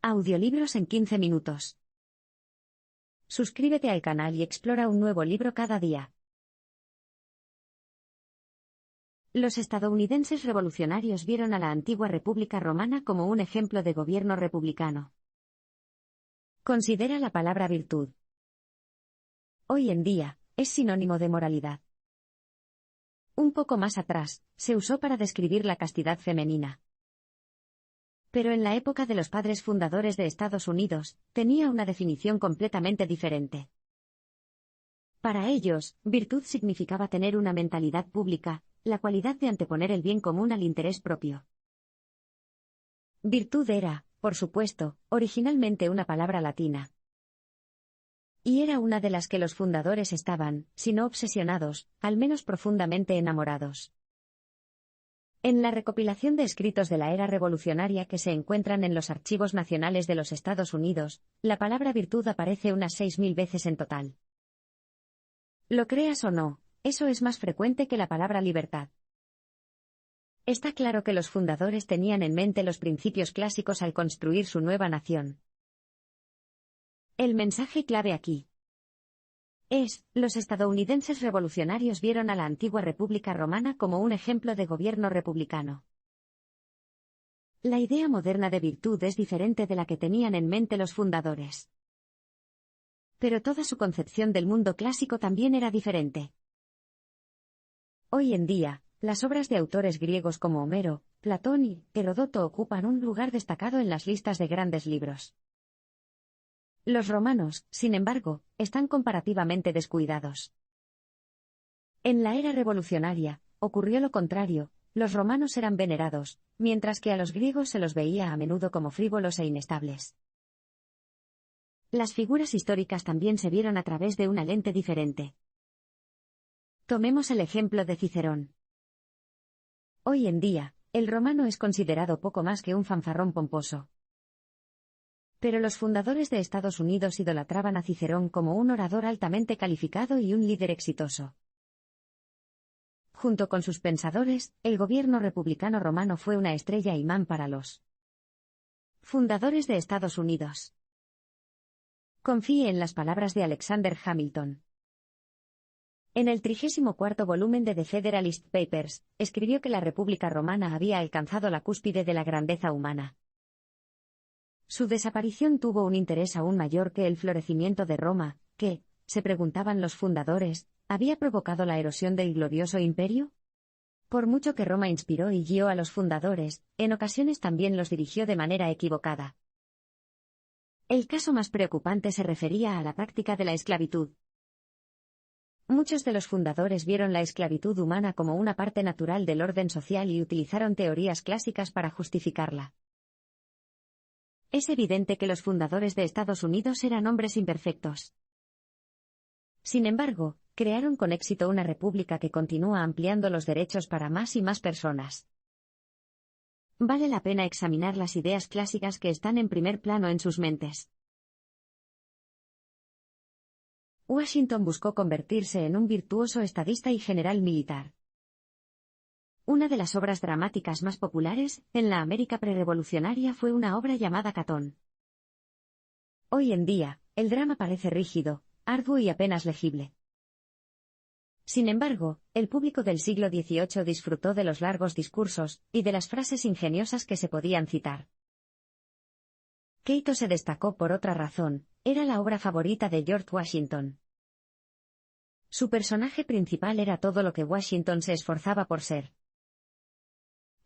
Audiolibros en 15 minutos. Suscríbete al canal y explora un nuevo libro cada día. Los estadounidenses revolucionarios vieron a la antigua República Romana como un ejemplo de gobierno republicano. Considera la palabra virtud. Hoy en día, es sinónimo de moralidad. Un poco más atrás, se usó para describir la castidad femenina. Pero en la época de los padres fundadores de Estados Unidos, tenía una definición completamente diferente. Para ellos, virtud significaba tener una mentalidad pública, la cualidad de anteponer el bien común al interés propio. Virtud era, por supuesto, originalmente una palabra latina. Y era una de las que los fundadores estaban, si no obsesionados, al menos profundamente enamorados. En la recopilación de escritos de la era revolucionaria que se encuentran en los archivos nacionales de los Estados Unidos, la palabra virtud aparece unas 6.000 veces en total. Lo creas o no, eso es más frecuente que la palabra libertad. Está claro que los fundadores tenían en mente los principios clásicos al construir su nueva nación. El mensaje clave aquí los estadounidenses revolucionarios vieron a la antigua República Romana como un ejemplo de gobierno republicano. La idea moderna de virtud es diferente de la que tenían en mente los fundadores. Pero toda su concepción del mundo clásico también era diferente. Hoy en día, las obras de autores griegos como Homero, Platón y Heródoto ocupan un lugar destacado en las listas de grandes libros. Los romanos, sin embargo, están comparativamente descuidados. En la era revolucionaria, ocurrió lo contrario, los romanos eran venerados, mientras que a los griegos se los veía a menudo como frívolos e inestables. Las figuras históricas también se vieron a través de una lente diferente. Tomemos el ejemplo de Cicerón. Hoy en día, el romano es considerado poco más que un fanfarrón pomposo. Pero los fundadores de Estados Unidos idolatraban a Cicerón como un orador altamente calificado y un líder exitoso. Junto con sus pensadores, el gobierno republicano romano fue una estrella imán para los fundadores de Estados Unidos. Confíe en las palabras de Alexander Hamilton. En el 34º volumen de The Federalist Papers, escribió que la República Romana había alcanzado la cúspide de la grandeza humana. Su desaparición tuvo un interés aún mayor que el florecimiento de Roma, que, se preguntaban los fundadores, ¿había provocado la erosión del glorioso imperio? Por mucho que Roma inspiró y guió a los fundadores, en ocasiones también los dirigió de manera equivocada. El caso más preocupante se refería a la práctica de la esclavitud. Muchos de los fundadores vieron la esclavitud humana como una parte natural del orden social y utilizaron teorías clásicas para justificarla. Es evidente que los fundadores de Estados Unidos eran hombres imperfectos. Sin embargo, crearon con éxito una república que continúa ampliando los derechos para más y más personas. Vale la pena examinar las ideas clásicas que están en primer plano en sus mentes. Washington buscó convertirse en un virtuoso estadista y general militar. Una de las obras dramáticas más populares, en la América prerevolucionaria fue una obra llamada Catón. Hoy en día, el drama parece rígido, arduo y apenas legible. Sin embargo, el público del siglo XVIII disfrutó de los largos discursos, y de las frases ingeniosas que se podían citar. Cato se destacó por otra razón, era la obra favorita de George Washington. Su personaje principal era todo lo que Washington se esforzaba por ser.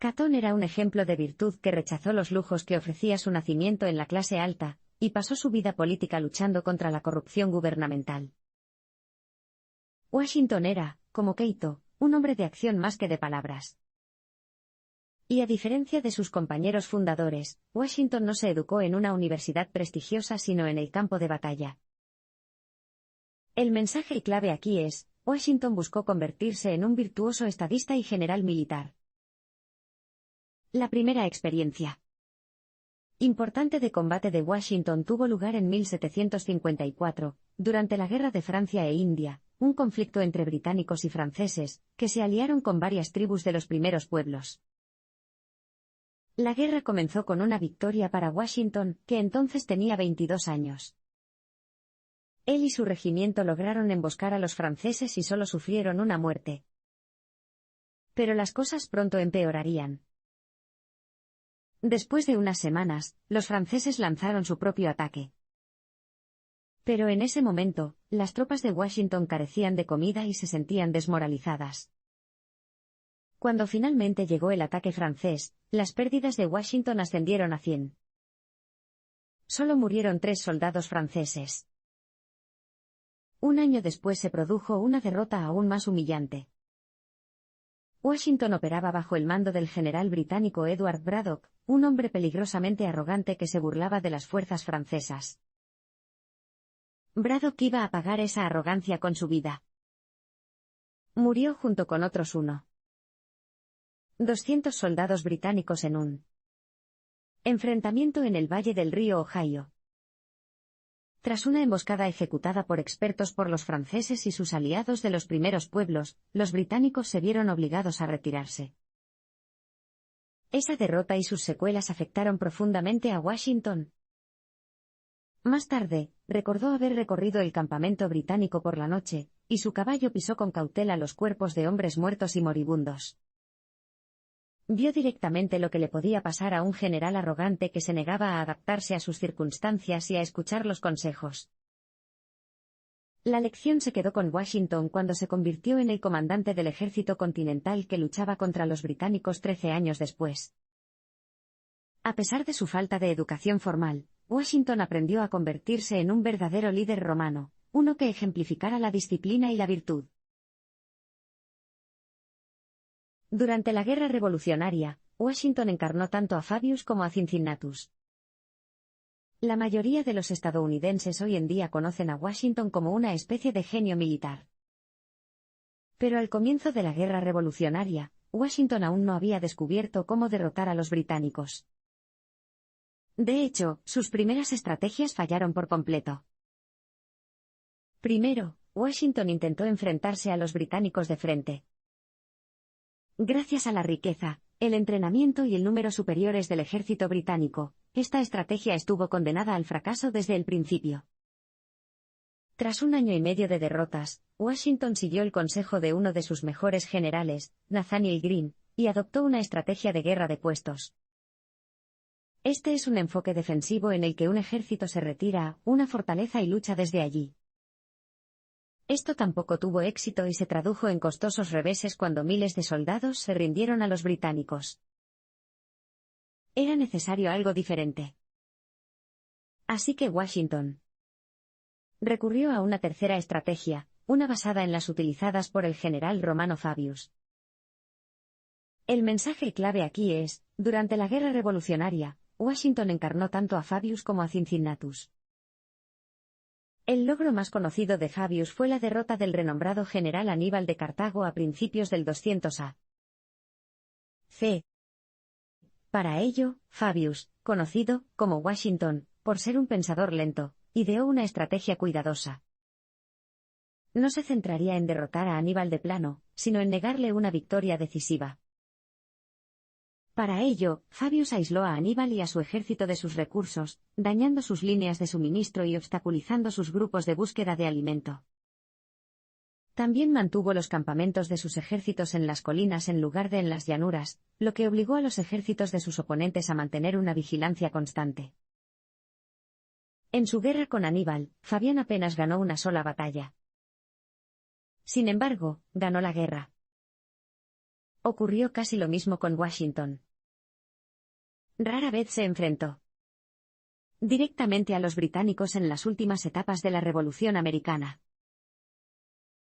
Catón era un ejemplo de virtud que rechazó los lujos que ofrecía su nacimiento en la clase alta, y pasó su vida política luchando contra la corrupción gubernamental. Washington era, como Cato, un hombre de acción más que de palabras. Y a diferencia de sus compañeros fundadores, Washington no se educó en una universidad prestigiosa sino en el campo de batalla. El mensaje clave aquí es, Washington buscó convertirse en un virtuoso estadista y general militar. La primera experiencia importante de combate de Washington tuvo lugar en 1754, durante la Guerra de Francia e India, un conflicto entre británicos y franceses, que se aliaron con varias tribus de los primeros pueblos. La guerra comenzó con una victoria para Washington, que entonces tenía 22 años. Él y su regimiento lograron emboscar a los franceses y solo sufrieron una muerte. Pero las cosas pronto empeorarían. Después de unas semanas, los franceses lanzaron su propio ataque. Pero en ese momento, las tropas de Washington carecían de comida y se sentían desmoralizadas. Cuando finalmente llegó el ataque francés, las pérdidas de Washington ascendieron a 100. Solo murieron 3 soldados franceses. Un año después se produjo una derrota aún más humillante. Washington operaba bajo el mando del general británico Edward Braddock, un hombre peligrosamente arrogante que se burlaba de las fuerzas francesas. Braddock iba a pagar esa arrogancia con su vida. Murió junto con otros 200 soldados británicos en un enfrentamiento en el valle del río Ohio. Tras una emboscada ejecutada por expertos por los franceses y sus aliados de los primeros pueblos, los británicos se vieron obligados a retirarse. Esa derrota y sus secuelas afectaron profundamente a Washington. Más tarde, recordó haber recorrido el campamento británico por la noche, y su caballo pisó con cautela los cuerpos de hombres muertos y moribundos. Vio directamente lo que le podía pasar a un general arrogante que se negaba a adaptarse a sus circunstancias y a escuchar los consejos. La lección se quedó con Washington cuando se convirtió en el comandante del ejército continental que luchaba contra los británicos 13 años después. A pesar de su falta de educación formal, Washington aprendió a convertirse en un verdadero líder romano, uno que ejemplificara la disciplina y la virtud. Durante la Guerra Revolucionaria, Washington encarnó tanto a Fabius como a Cincinnatus. La mayoría de los estadounidenses hoy en día conocen a Washington como una especie de genio militar. Pero al comienzo de la Guerra Revolucionaria, Washington aún no había descubierto cómo derrotar a los británicos. De hecho, sus primeras estrategias fallaron por completo. Primero, Washington intentó enfrentarse a los británicos de frente. Gracias a la riqueza, el entrenamiento y el número superiores del ejército británico, esta estrategia estuvo condenada al fracaso desde el principio. Tras un año y medio de derrotas, Washington siguió el consejo de uno de sus mejores generales, Nathaniel Greene, y adoptó una estrategia de guerra de puestos. Este es un enfoque defensivo en el que un ejército se retira a una fortaleza y lucha desde allí. Esto tampoco tuvo éxito y se tradujo en costosos reveses cuando miles de soldados se rindieron a los británicos. Era necesario algo diferente. Así que Washington recurrió a una tercera estrategia, una basada en las utilizadas por el general romano Fabius. El mensaje clave aquí es, durante la Guerra Revolucionaria, Washington encarnó tanto a Fabius como a Cincinnatus. El logro más conocido de Fabius fue la derrota del renombrado general Aníbal de Cartago a principios del 200 a.C. Para ello, Fabius, conocido como Washington, por ser un pensador lento, ideó una estrategia cuidadosa. No se centraría en derrotar a Aníbal de plano, sino en negarle una victoria decisiva. Para ello, Fabius aisló a Aníbal y a su ejército de sus recursos, dañando sus líneas de suministro y obstaculizando sus grupos de búsqueda de alimento. También mantuvo los campamentos de sus ejércitos en las colinas en lugar de en las llanuras, lo que obligó a los ejércitos de sus oponentes a mantener una vigilancia constante. En su guerra con Aníbal, Fabián apenas ganó una sola batalla. Sin embargo, ganó la guerra. Ocurrió casi lo mismo con Washington. Rara vez se enfrentó directamente a los británicos en las últimas etapas de la Revolución Americana.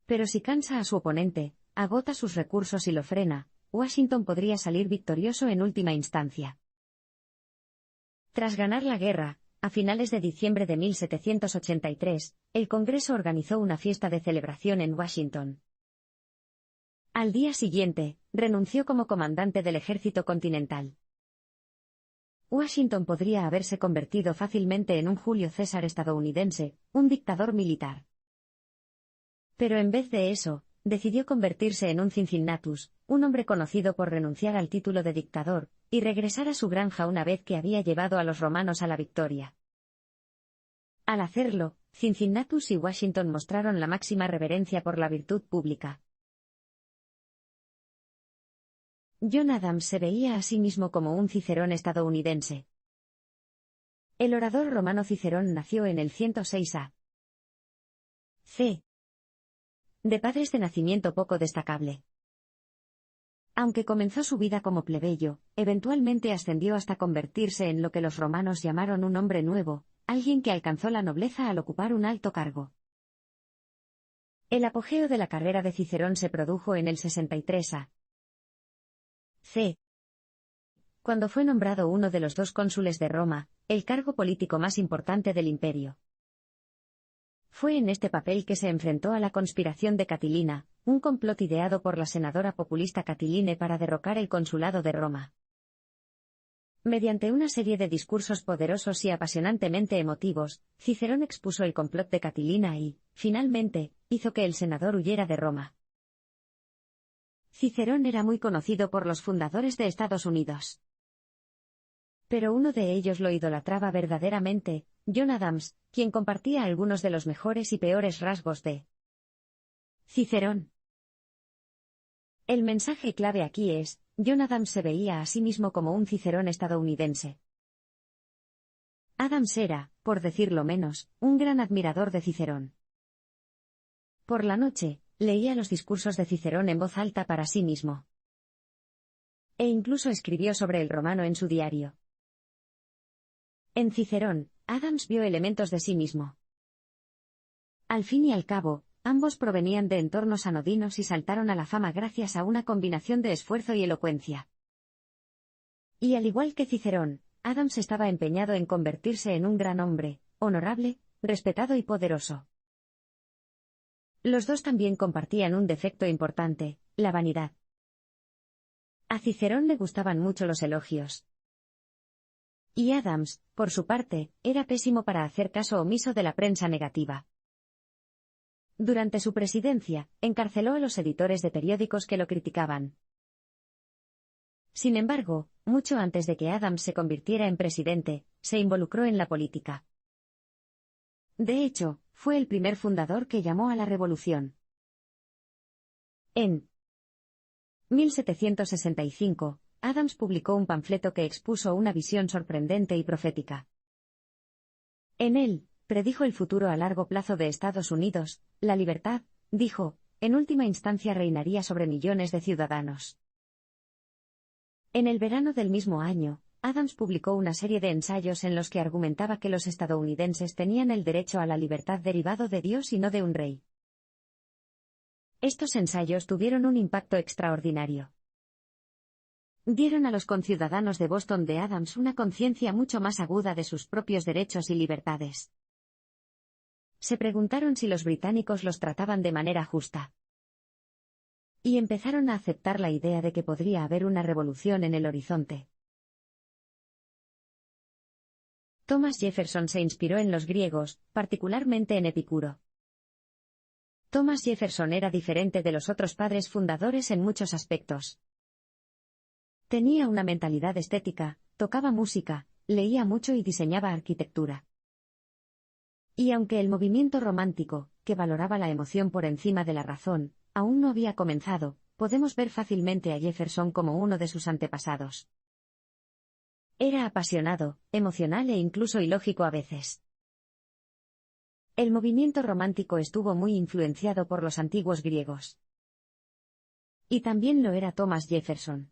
Pero si cansa a su oponente, agota sus recursos y lo frena, Washington podría salir victorioso en última instancia. Tras ganar la guerra, a finales de diciembre de 1783, el Congreso organizó una fiesta de celebración en Washington. Al día siguiente, renunció como comandante del ejército continental. Washington podría haberse convertido fácilmente en un Julio César estadounidense, un dictador militar. Pero en vez de eso, decidió convertirse en un Cincinnatus, un hombre conocido por renunciar al título de dictador, y regresar a su granja una vez que había llevado a los romanos a la victoria. Al hacerlo, Cincinnatus y Washington mostraron la máxima reverencia por la virtud pública. John Adams se veía a sí mismo como un Cicerón estadounidense. El orador romano Cicerón nació en el 106 a.C. de padres de nacimiento poco destacable. Aunque comenzó su vida como plebeyo, eventualmente ascendió hasta convertirse en lo que los romanos llamaron un hombre nuevo, alguien que alcanzó la nobleza al ocupar un alto cargo. El apogeo de la carrera de Cicerón se produjo en el 63 a.C., cuando fue nombrado uno de los 2 cónsules de Roma, el cargo político más importante del imperio. Fue en este papel que se enfrentó a la conspiración de Catilina, un complot ideado por la senadora populista Catiline para derrocar el consulado de Roma. Mediante una serie de discursos poderosos y apasionantemente emotivos, Cicerón expuso el complot de Catilina y, finalmente, hizo que el senador huyera de Roma. Cicerón era muy conocido por los fundadores de Estados Unidos. Pero uno de ellos lo idolatraba verdaderamente, John Adams, quien compartía algunos de los mejores y peores rasgos de Cicerón. El mensaje clave aquí es, John Adams se veía a sí mismo como un Cicerón estadounidense. Adams era, por decirlo menos, un gran admirador de Cicerón. Por la noche, leía los discursos de Cicerón en voz alta para sí mismo. E incluso escribió sobre el romano en su diario. En Cicerón, Adams vio elementos de sí mismo. Al fin y al cabo, ambos provenían de entornos anodinos y saltaron a la fama gracias a una combinación de esfuerzo y elocuencia. Y al igual que Cicerón, Adams estaba empeñado en convertirse en un gran hombre, honorable, respetado y poderoso. Los dos también compartían un defecto importante, la vanidad. A Cicerón le gustaban mucho los elogios. Y Adams, por su parte, era pésimo para hacer caso omiso de la prensa negativa. Durante su presidencia, encarceló a los editores de periódicos que lo criticaban. Sin embargo, mucho antes de que Adams se convirtiera en presidente, se involucró en la política. De hecho, fue el primer fundador que llamó a la revolución. En 1765, Adams publicó un panfleto que expuso una visión sorprendente y profética. En él, predijo el futuro a largo plazo de Estados Unidos. La libertad, dijo, en última instancia reinaría sobre millones de ciudadanos. En el verano del mismo año, Adams publicó una serie de ensayos en los que argumentaba que los estadounidenses tenían el derecho a la libertad derivado de Dios y no de un rey. Estos ensayos tuvieron un impacto extraordinario. Dieron a los conciudadanos de Boston de Adams una conciencia mucho más aguda de sus propios derechos y libertades. Se preguntaron si los británicos los trataban de manera justa. Y empezaron a aceptar la idea de que podría haber una revolución en el horizonte. Thomas Jefferson se inspiró en los griegos, particularmente en Epicuro. Thomas Jefferson era diferente de los otros padres fundadores en muchos aspectos. Tenía una mentalidad estética, tocaba música, leía mucho y diseñaba arquitectura. Y aunque el movimiento romántico, que valoraba la emoción por encima de la razón, aún no había comenzado, podemos ver fácilmente a Jefferson como uno de sus antepasados. Era apasionado, emocional e incluso ilógico a veces. El movimiento romántico estuvo muy influenciado por los antiguos griegos. Y también lo era Thomas Jefferson.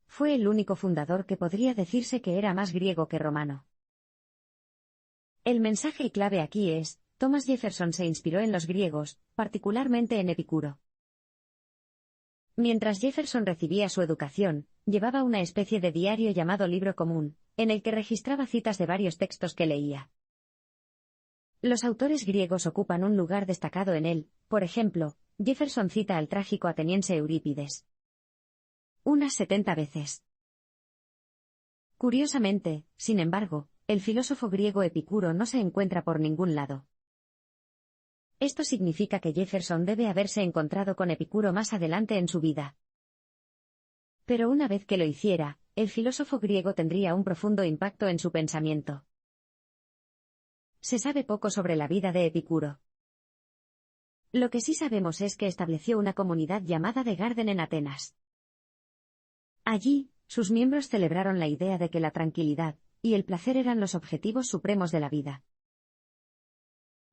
Fue el único fundador que podría decirse que era más griego que romano. El mensaje clave aquí es, Thomas Jefferson se inspiró en los griegos, particularmente en Epicuro. Mientras Jefferson recibía su educación, llevaba una especie de diario llamado libro común, en el que registraba citas de varios textos que leía. Los autores griegos ocupan un lugar destacado en él, por ejemplo, Jefferson cita al trágico ateniense Eurípides unas 70 veces. Curiosamente, sin embargo, el filósofo griego Epicuro no se encuentra por ningún lado. Esto significa que Jefferson debe haberse encontrado con Epicuro más adelante en su vida. Pero una vez que lo hiciera, el filósofo griego tendría un profundo impacto en su pensamiento. Se sabe poco sobre la vida de Epicuro. Lo que sí sabemos es que estableció una comunidad llamada The Garden en Atenas. Allí, sus miembros celebraron la idea de que la tranquilidad y el placer eran los objetivos supremos de la vida.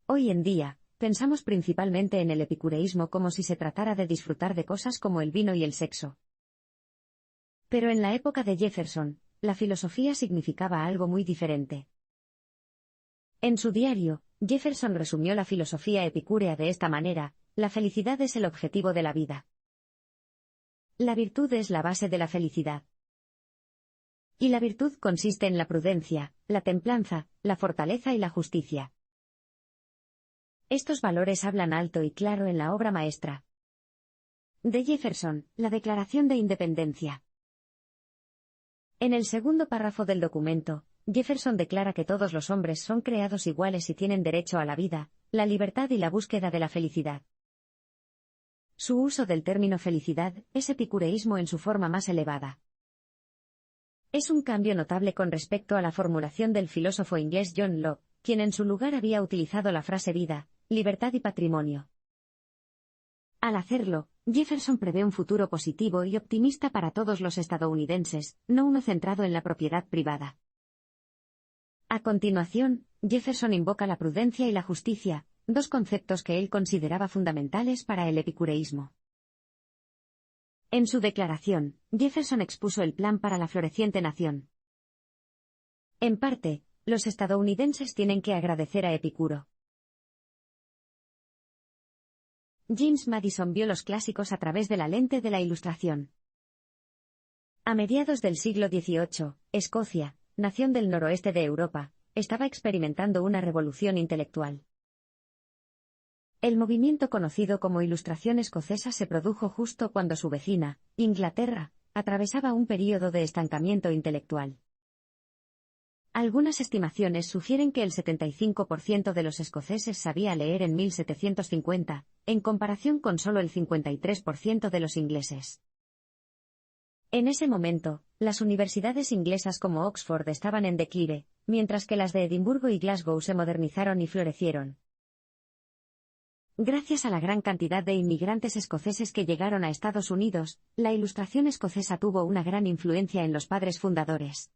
Hoy en día, pensamos principalmente en el epicureísmo como si se tratara de disfrutar de cosas como el vino y el sexo. Pero en la época de Jefferson, la filosofía significaba algo muy diferente. En su diario, Jefferson resumió la filosofía epicúrea de esta manera: la felicidad es el objetivo de la vida. La virtud es la base de la felicidad. Y la virtud consiste en la prudencia, la templanza, la fortaleza y la justicia. Estos valores hablan alto y claro en la obra maestra de Jefferson, la Declaración de Independencia. En el segundo párrafo del documento, Jefferson declara que todos los hombres son creados iguales y tienen derecho a la vida, la libertad y la búsqueda de la felicidad. Su uso del término felicidad es epicureísmo en su forma más elevada. Es un cambio notable con respecto a la formulación del filósofo inglés John Locke, quien en su lugar había utilizado la frase vida, libertad y patrimonio. Al hacerlo, Jefferson prevé un futuro positivo y optimista para todos los estadounidenses, no uno centrado en la propiedad privada. A continuación, Jefferson invoca la prudencia y la justicia, dos conceptos que él consideraba fundamentales para el epicureísmo. En su declaración, Jefferson expuso el plan para la floreciente nación. En parte, los estadounidenses tienen que agradecer a Epicuro. James Madison vio los clásicos a través de la lente de la Ilustración. A mediados del siglo XVIII, Escocia, nación del noroeste de Europa, estaba experimentando una revolución intelectual. El movimiento conocido como Ilustración escocesa se produjo justo cuando su vecina, Inglaterra, atravesaba un período de estancamiento intelectual. Algunas estimaciones sugieren que el 75% de los escoceses sabía leer en 1750, en comparación con solo el 53% de los ingleses. En ese momento, las universidades inglesas como Oxford estaban en declive, mientras que las de Edimburgo y Glasgow se modernizaron y florecieron. Gracias a la gran cantidad de inmigrantes escoceses que llegaron a Estados Unidos, la Ilustración escocesa tuvo una gran influencia en los padres fundadores.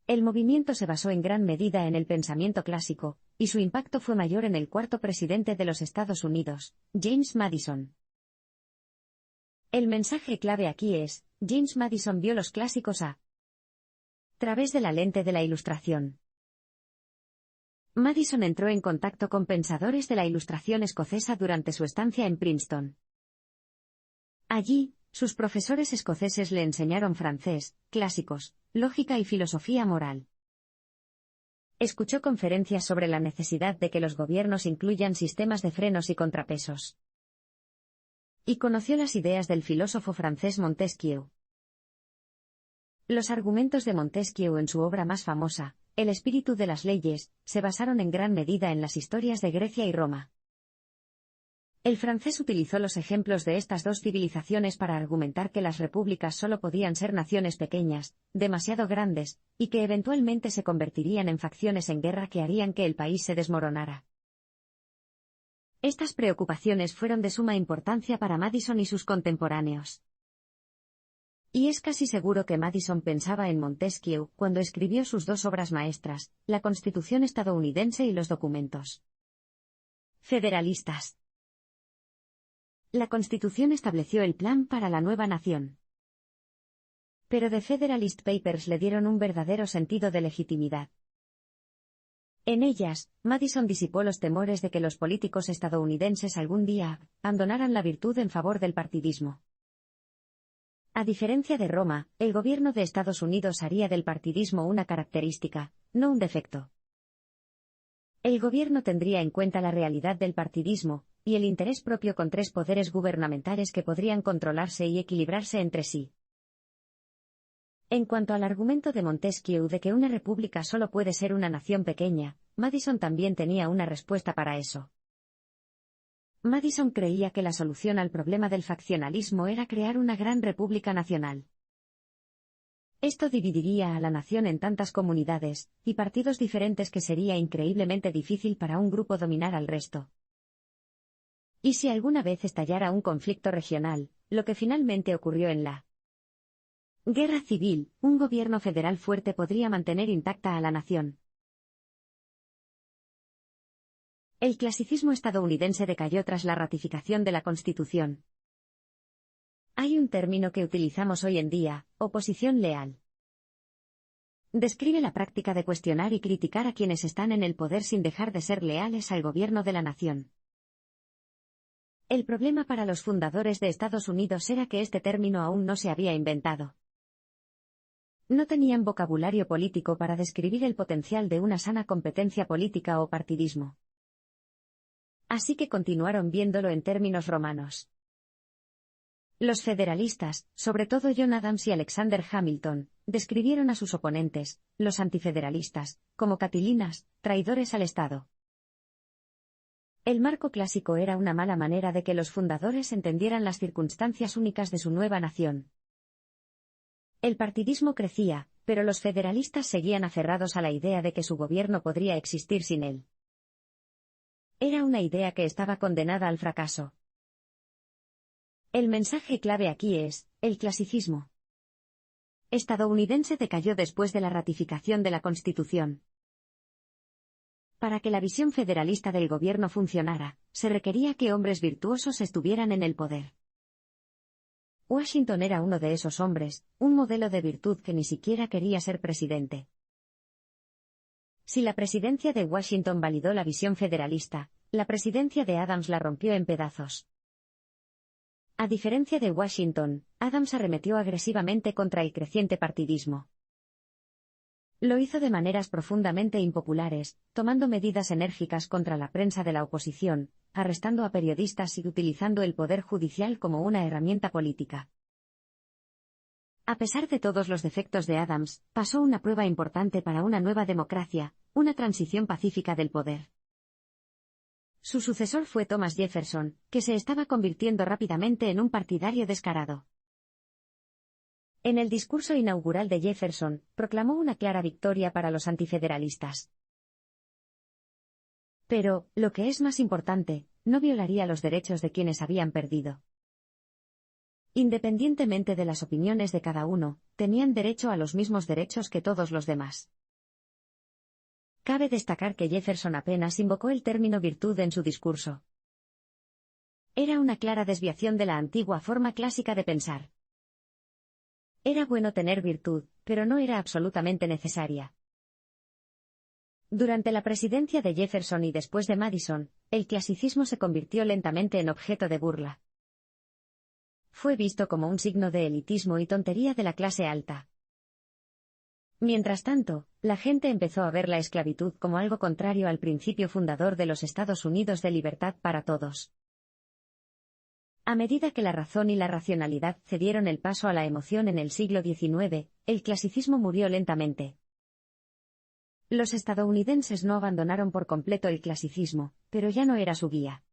El movimiento se basó en gran medida en el pensamiento clásico, y su impacto fue mayor en el cuarto presidente de los Estados Unidos, James Madison. El mensaje clave aquí es: James Madison vio los clásicos a través de la lente de la Ilustración. Madison entró en contacto con pensadores de la Ilustración escocesa durante su estancia en Princeton. Allí, sus profesores escoceses le enseñaron francés, clásicos, lógica y filosofía moral. Escuchó conferencias sobre la necesidad de que los gobiernos incluyan sistemas de frenos y contrapesos. Y conoció las ideas del filósofo francés Montesquieu. Los argumentos de Montesquieu en su obra más famosa, El espíritu de las leyes, se basaron en gran medida en las historias de Grecia y Roma. El francés utilizó los ejemplos de estas dos civilizaciones para argumentar que las repúblicas solo podían ser naciones pequeñas, demasiado grandes, y que eventualmente se convertirían en facciones en guerra que harían que el país se desmoronara. Estas preocupaciones fueron de suma importancia para Madison y sus contemporáneos. Y es casi seguro que Madison pensaba en Montesquieu cuando escribió sus dos obras maestras, la Constitución estadounidense y los documentos federalistas. La Constitución estableció el plan para la nueva nación. Pero The Federalist Papers le dieron un verdadero sentido de legitimidad. En ellas, Madison disipó los temores de que los políticos estadounidenses algún día abandonaran la virtud en favor del partidismo. A diferencia de Roma, el gobierno de Estados Unidos haría del partidismo una característica, no un defecto. El gobierno tendría en cuenta la realidad del partidismo y el interés propio con tres poderes gubernamentales que podrían controlarse y equilibrarse entre sí. En cuanto al argumento de Montesquieu de que una república solo puede ser una nación pequeña, Madison también tenía una respuesta para eso. Madison creía que la solución al problema del faccionalismo era crear una gran república nacional. Esto dividiría a la nación en tantas comunidades y partidos diferentes que sería increíblemente difícil para un grupo dominar al resto. ¿Y si alguna vez estallara un conflicto regional, lo que finalmente ocurrió en la guerra civil, un gobierno federal fuerte podría mantener intacta a la nación? El clasicismo estadounidense decayó tras la ratificación de la Constitución. Hay un término que utilizamos hoy en día, oposición leal. Describe la práctica de cuestionar y criticar a quienes están en el poder sin dejar de ser leales al gobierno de la nación. El problema para los fundadores de Estados Unidos era que este término aún no se había inventado. No tenían vocabulario político para describir el potencial de una sana competencia política o partidismo. Así que continuaron viéndolo en términos romanos. Los federalistas, sobre todo John Adams y Alexander Hamilton, describieron a sus oponentes, los antifederalistas, como catilinas, traidores al Estado. El marco clásico era una mala manera de que los fundadores entendieran las circunstancias únicas de su nueva nación. El partidismo crecía, pero los federalistas seguían aferrados a la idea de que su gobierno podría existir sin él. Era una idea que estaba condenada al fracaso. El mensaje clave aquí es, el clasicismo estadounidense decayó después de la ratificación de la Constitución. Para que la visión federalista del gobierno funcionara, se requería que hombres virtuosos estuvieran en el poder. Washington era uno de esos hombres, un modelo de virtud que ni siquiera quería ser presidente. Si la presidencia de Washington validó la visión federalista, la presidencia de Adams la rompió en pedazos. A diferencia de Washington, Adams arremetió agresivamente contra el creciente partidismo. Lo hizo de maneras profundamente impopulares, tomando medidas enérgicas contra la prensa de la oposición, arrestando a periodistas y utilizando el poder judicial como una herramienta política. A pesar de todos los defectos de Adams, pasó una prueba importante para una nueva democracia, una transición pacífica del poder. Su sucesor fue Thomas Jefferson, que se estaba convirtiendo rápidamente en un partidario descarado. En el discurso inaugural de Jefferson, proclamó una clara victoria para los antifederalistas. Pero, lo que es más importante, no violaría los derechos de quienes habían perdido. Independientemente de las opiniones de cada uno, tenían derecho a los mismos derechos que todos los demás. Cabe destacar que Jefferson apenas invocó el término virtud en su discurso. Era una clara desviación de la antigua forma clásica de pensar. Era bueno tener virtud, pero no era absolutamente necesaria. Durante la presidencia de Jefferson y después de Madison, el clasicismo se convirtió lentamente en objeto de burla. Fue visto como un signo de elitismo y tontería de la clase alta. Mientras tanto, la gente empezó a ver la esclavitud como algo contrario al principio fundador de los Estados Unidos de libertad para todos. A medida que la razón y la racionalidad cedieron el paso a la emoción en el siglo XIX, el clasicismo murió lentamente. Los estadounidenses no abandonaron por completo el clasicismo, pero ya no era su guía.